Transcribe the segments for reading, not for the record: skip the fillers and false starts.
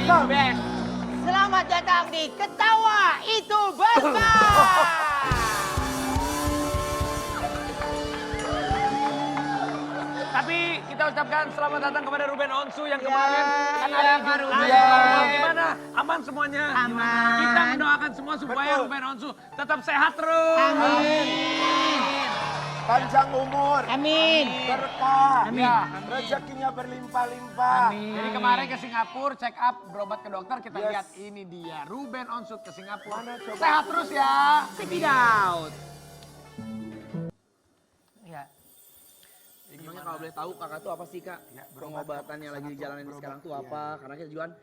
Welcome. best. Selamat datang di Ketawa Itu Berkah. Tapi kita ucapkan selamat datang kepada Ruben Onsu yang kemarin kan iya, ada Kak di Ruben. Gimana? Aman semuanya? Aman. Kita mendoakan semua supaya Betul. Ruben Onsu tetap sehat terus. Amin. Panjang umur. Amin. Berkah. Amin. Ya. Rezekinya berlimpah-limpah. Jadi kemarin ke Singapura, check up, berobat ke dokter, kita Yes. lihat ini dia. Ruben Onsu ke Singapura. Mana coba? Sehat terus ya. Check it out. Ya. Emangnya kalau boleh tahu kakak tuh apa sih kak? Ya, Pengobatan yang lagi dijalanin berobat, sekarang tuh iya. apa? Karena kita juga kan,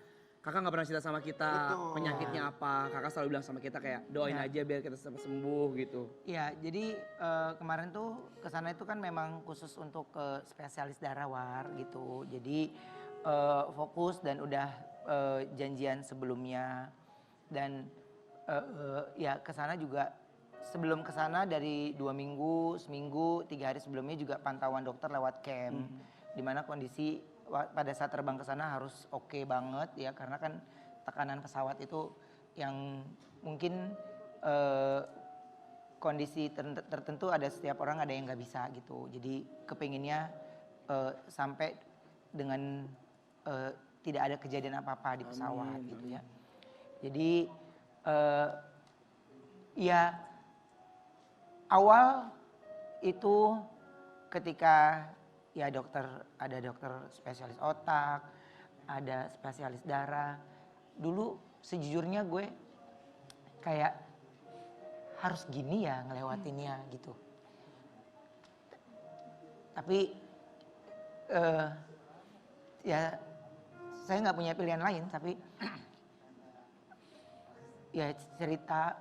kakak nggak pernah cerita sama kita Betul. penyakitnya apa. Kakak selalu bilang sama kita kayak doain Ya. aja biar kita cepat sembuh gitu. Ya, jadi kemarin tuh kesana itu kan memang khusus untuk ke spesialis darah war gitu. Jadi fokus dan udah janjian sebelumnya dan ya kesana juga sebelum kesana dari 2 minggu, seminggu, 3 hari sebelumnya juga pantauan dokter lewat camp. Dimana kondisi pada saat terbang ke sana harus oke banget ya karena kan tekanan pesawat itu yang mungkin kondisi tertentu ada setiap orang ada yang nggak bisa gitu. Jadi kepinginnya sampai dengan tidak ada kejadian apa-apa di pesawat gitu ya. Jadi ya awal itu ketika ya ada dokter spesialis otak, ada spesialis darah. Dulu sejujurnya gue kayak harus gini ya ngelewatinnya gitu. Tapi ya saya nggak punya pilihan lain tapi ya cerita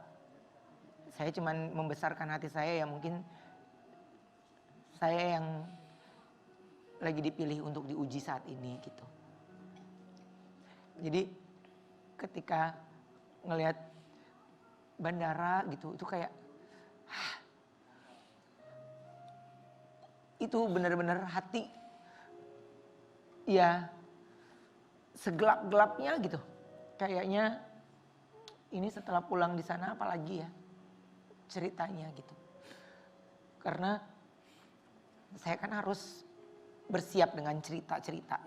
saya cuman membesarkan hati saya ya mungkin saya yang lagi dipilih untuk diuji saat ini gitu. Jadi ketika ngelihat bandara gitu itu kayak itu benar-benar hati ya segelap-gelapnya gitu. Kayaknya ini setelah pulang di sana apalagi ya ceritanya gitu. Karena saya kan harus bersiap dengan cerita-cerita.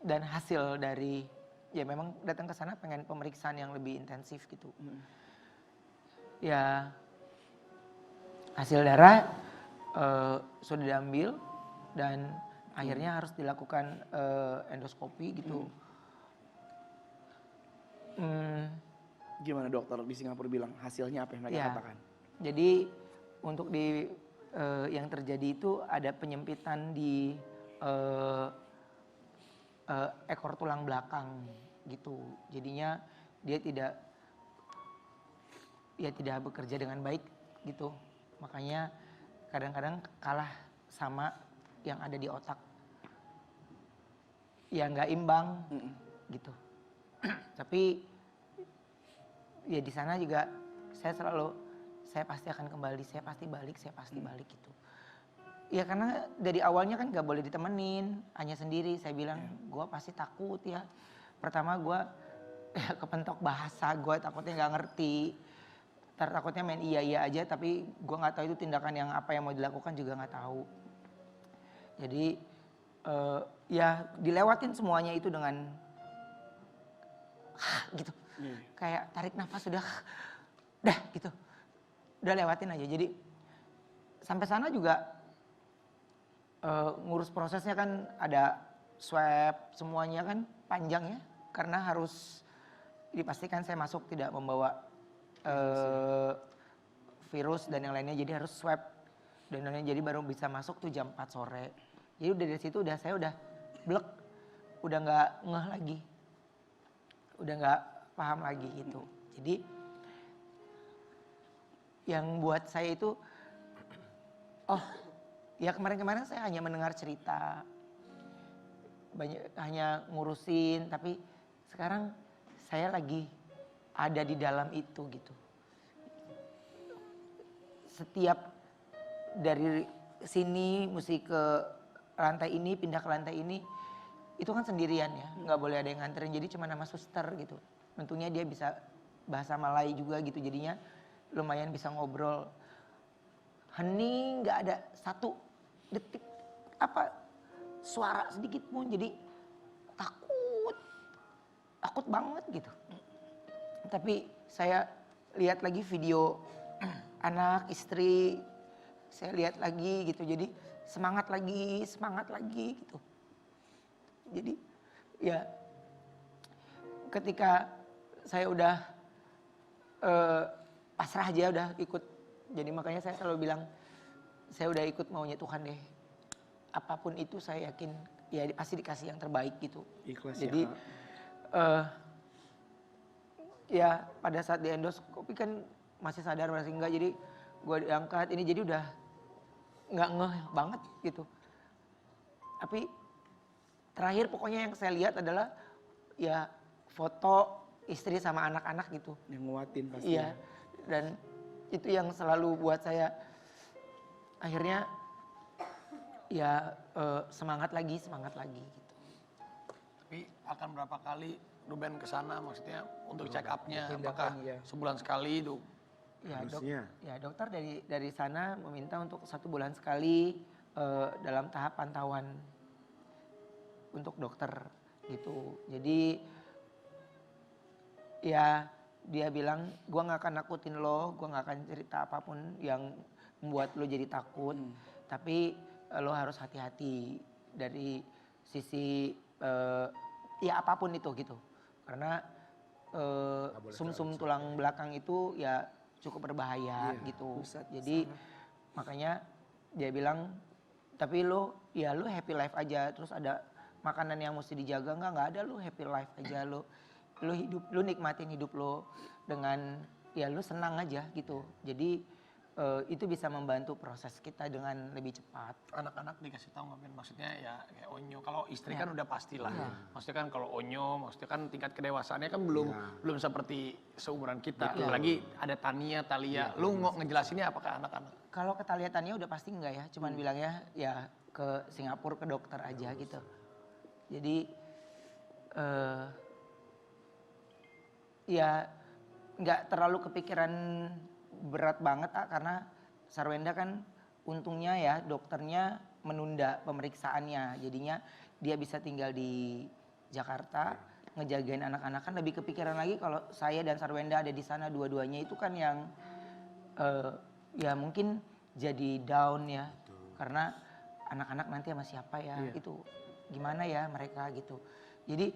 Dan hasil dari ya memang datang ke sana pengen pemeriksaan yang lebih intensif gitu. Ya hasil darah sudah diambil dan akhirnya harus dilakukan endoskopi gitu. Gimana dokter di Singapura bilang hasilnya apa yang mereka Ya, katakan? jadi untuk di yang terjadi itu ada penyempitan di ekor tulang belakang gitu. Jadinya dia tidak bekerja dengan baik gitu. Makanya kadang-kadang kalah sama yang ada di otak. Ya nggak imbang gitu. Tapi ya di sana juga saya pasti akan kembali, saya pasti balik gitu. Ya karena dari awalnya kan gak boleh ditemenin, hanya sendiri. Saya bilang gue pasti takut ya. Pertama gue ya kepentok bahasa, gue takutnya gak ngerti. Takutnya main iya aja tapi gue gak tahu itu tindakan yang apa yang mau dilakukan juga gak tahu. Jadi ya dilewatin semuanya itu dengan gitu. Kayak tarik nafas sudah dah gitu. Udah lewatin aja. Jadi sampai sana juga ngurus prosesnya kan ada swab semuanya kan panjang ya. Karena harus dipastikan saya masuk tidak membawa virus dan yang lainnya. Jadi harus swab dan lainnya. Jadi baru bisa masuk tuh jam 4 sore. Jadi udah dari situ saya udah blek. Udah gak ngeh lagi. Udah gak paham lagi gitu. Jadi yang buat saya itu ya kemarin-kemarin saya hanya mendengar cerita. Hanya ngurusin tapi sekarang saya lagi ada di dalam itu gitu. Setiap dari sini mesti ke lantai ini, pindah ke lantai ini. itu kan sendirian ya, nggak boleh ada yang nganterin, jadi cuma nama suster gitu. Untungnya dia bisa bahasa Malay juga gitu, jadinya lumayan bisa ngobrol. Hening, nggak ada satu detik apa suara sedikit pun, jadi takut banget gitu. Tapi saya lihat lagi video anak, istri, saya lihat lagi gitu, jadi semangat lagi gitu. Jadi ya ketika saya udah pasrah aja, udah ikut. Jadi makanya saya selalu bilang, saya udah ikut maunya Tuhan deh. Apapun itu saya yakin ya pasti dikasih yang terbaik gitu. Ikhlas Jadi ya pada saat di endoskopi kan masih sadar masih enggak, jadi gue diangkat ini, jadi udah nggak ngeh banget gitu. Tapi terakhir pokoknya yang saya lihat adalah ya foto istri sama anak-anak gitu. Yang nguatin pasti. Iya, dan itu yang selalu buat saya akhirnya ya semangat lagi gitu. Tapi akan berapa kali Ruben ke sana maksudnya untuk check up-nya? Tindakan, Apakah iya. sebulan sekali itu? Ya, Harusnya. dokter dari sana meminta untuk 1 bulan sekali dalam tahap pantauan untuk dokter gitu. Jadi ya dia bilang, gua nggak akan nakutin lo, gua nggak akan cerita apapun yang membuat lo jadi takut, tapi lo harus hati-hati dari sisi ya apapun itu gitu, karena sumsum tulang belakang itu ya cukup berbahaya gitu. Jadi makanya dia bilang, tapi lo happy life aja, terus ada makanan yang mesti dijaga nggak ada, lo happy life aja, lo hidup, lo nikmatin hidup lo dengan ya lo senang aja gitu. Jadi itu bisa membantu proses kita dengan lebih cepat. Anak-anak dikasih tahu nggak Ben? Maksudnya ya kayak Onyo. Kalau istri kan udah pastilah. Maksudnya kan kalau Onyo, maksudnya kan tingkat kedewasaannya kan belum seperti seumuran kita. Apalagi ada Tania, Talia. Lu ngejelasinnya apakah anak-anak? Kalau ke Talia Tania udah pasti enggak ya, cuman bilangnya ya ke Singapura ke dokter aja gitu. Jadi ya nggak terlalu kepikiran berat banget karena Sarwenda kan untungnya ya dokternya menunda pemeriksaannya, jadinya dia bisa tinggal di Jakarta ngejagain anak-anak. Kan lebih kepikiran lagi kalau saya dan Sarwenda ada di sana dua-duanya, itu kan yang ya mungkin jadi down ya. Karena anak-anak nanti sama siapa ya, itu gimana ya mereka gitu. Jadi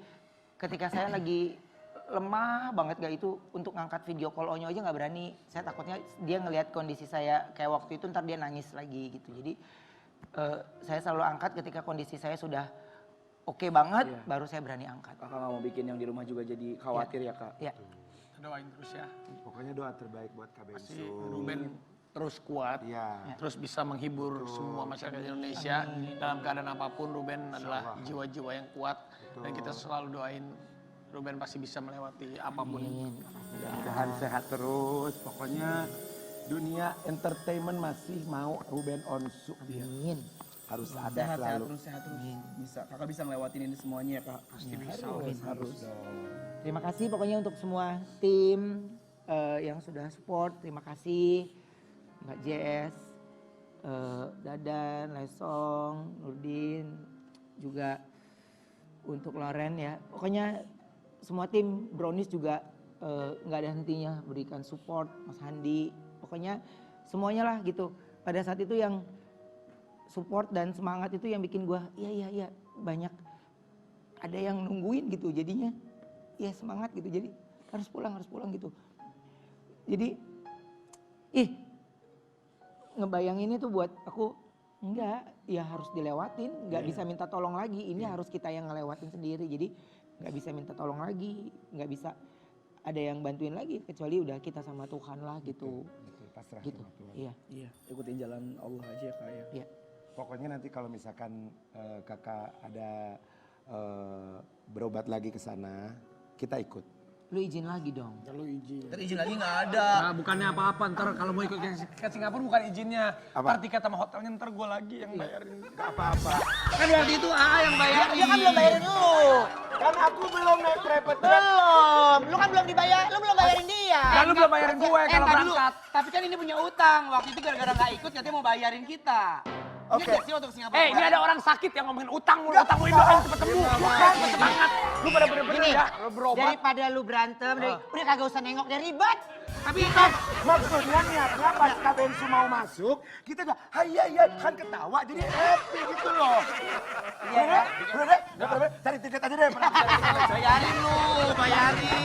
ketika saya lagi lemah banget gak itu, untuk ngangkat video call Onyo aja nggak berani. Saya takutnya dia ngelihat kondisi saya kayak waktu itu ntar dia nangis lagi gitu. Jadi saya selalu angkat ketika kondisi saya sudah oke banget, baru saya berani angkat. Kakak nggak mau bikin yang di rumah juga jadi khawatir ya kak? Ya. Kita doain terus ya. Pokoknya doa terbaik buat Kak Pasti Bensu. Ruben terus kuat, Iya. terus bisa menghibur semua masyarakat Indonesia. Dalam keadaan apapun Ruben adalah jiwa-jiwa yang kuat. Dan kita selalu doain Ruben pasti bisa melewati apapun. Mudah-mudahan sehat terus. Pokoknya dunia entertainment masih mau Ruben Onsu. Amin. Harus ada Sehat selalu. sehat terus. Bisa, kakak bisa ngelewatin ini semuanya ya kak? Pasti bisa. Harus dong. Terima kasih pokoknya untuk semua tim yang sudah support. Terima kasih Mbak JS, Dadan, Lesong, Nurdin, juga untuk Loren ya. Pokoknya semua tim Brownies juga nggak ada hentinya berikan support, Mas Handi. Pokoknya semuanya lah gitu. Pada saat itu yang support dan semangat itu yang bikin gua iya banyak ada yang nungguin gitu, jadinya ya semangat gitu, jadi harus pulang gitu. Jadi ngebayangin itu buat aku enggak, ya harus dilewatin, nggak bisa minta tolong lagi, ini harus kita yang ngelewatin sendiri. Jadi nggak bisa minta tolong lagi, nggak bisa ada yang bantuin lagi, kecuali udah kita sama Tuhan lah gitu. Betul, pasrah Gitu. sama Tuhan. Iya. Iya, ikutin jalan Allah aja ya kak ya. Iya. Pokoknya nanti kalau misalkan kakak ada berobat lagi ke sana, kita ikut. Lu izin lagi dong. Kalau izin. Ntar izin lagi nggak ada. Nah bukannya apa-apa, ntar kalau mau ikut ke Singapura bukan izinnya. Apa? Ntar tiket sama hotelnya ntar gue lagi yang bayarin. Gak apa-apa. Kan berarti itu yang bayarin. Dia kan belum bayarin lu. Kan aku belum naik private jet. Belum. Lu kan belum dibayar, lu belum bayarin dia. Dan lu belum bayarin gue kalau Ntar dulu. berangkat. Tapi kan ini punya utang. Waktu itu gara-gara nggak ikut katanya mau bayarin kita. Oke. Ini sih untuk Singapura. Ini ada orang sakit yang ngomongin utang mulu Indo kan cepet sembuh. Bukan, semangat. Lu pada bener-bener Gini, ya, berobat. daripada lu berantem, udah kagak usah nengok dia ribet. Tapi kan maksudnya niatnya pas Kak Bensu mau masuk, kita udah hai kan ketawa jadi happy gitu loh. Iya, udah deh, cari tiket aja deh. Bayarin lu, bayarin.